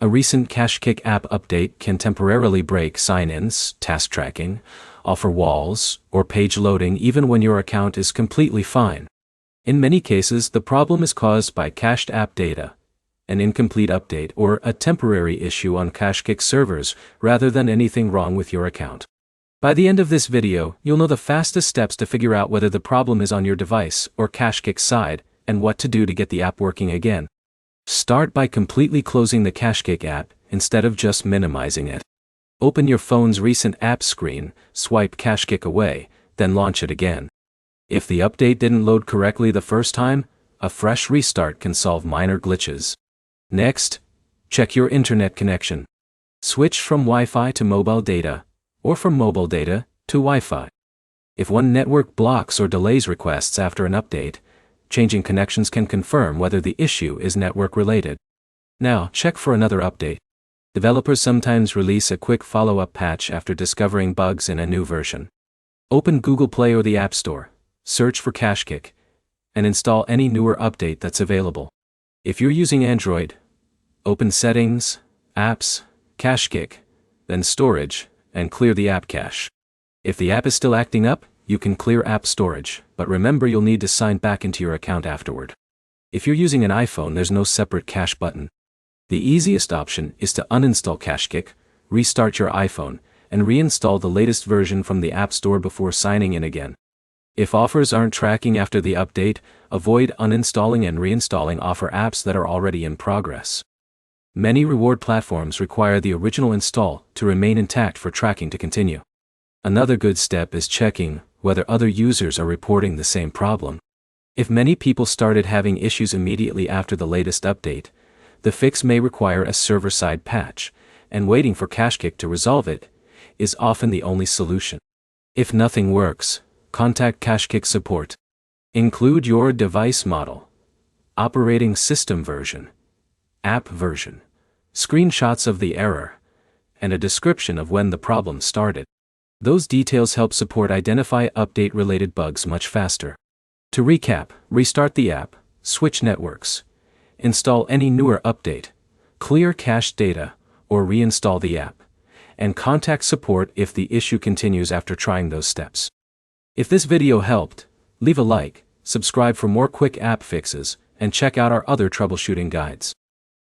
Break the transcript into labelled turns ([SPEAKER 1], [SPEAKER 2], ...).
[SPEAKER 1] A recent KashKick app update can temporarily break sign-ins, task tracking, offer walls, or page loading even when your account is completely fine. In many cases, the problem is caused by cached app data, an incomplete update, or a temporary issue on KashKick servers rather than anything wrong with your account. By the end of this video, you'll know the fastest steps to figure out whether the problem is on your device or KashKick's side, and what to do to get the app working again. Start by completely closing the KashKick app instead of just minimizing it. Open your phone's recent apps screen, swipe KashKick away, then launch it again. If the update didn't load correctly the first time, a fresh restart can solve minor glitches. Next, check your internet connection. Switch from Wi-Fi to mobile data, or from mobile data to Wi-Fi. If one network blocks or delays requests after an update, changing connections can confirm whether the issue is network-related. Now, check for another update. Developers sometimes release a quick follow-up patch after discovering bugs in a new version. Open Google Play or the App Store, search for KashKick, and install any newer update that's available. If you're using Android, open Settings, Apps, KashKick, then Storage, and clear the app cache. If the app is still acting up, you can clear app storage, but remember you'll need to sign back into your account afterward. If you're using an iPhone, there's no separate cache button. The easiest option is to uninstall KashKick, restart your iPhone, and reinstall the latest version from the App Store before signing in again. If offers aren't tracking after the update, avoid uninstalling and reinstalling offer apps that are already in progress. Many reward platforms require the original install to remain intact for tracking to continue. Another good step is checking whether other users are reporting the same problem. If many people started having issues immediately after the latest update, the fix may require a server-side patch, and waiting for KashKick to resolve it is often the only solution. If nothing works, contact KashKick support. Include your device model, operating system version, app version, screenshots of the error, and a description of when the problem started. Those details help support identify update-related bugs much faster. To recap, restart the app, switch networks, install any newer update, clear cached data, or reinstall the app, and contact support if the issue continues after trying those steps. If this video helped, leave a like, subscribe for more quick app fixes, and check out our other troubleshooting guides.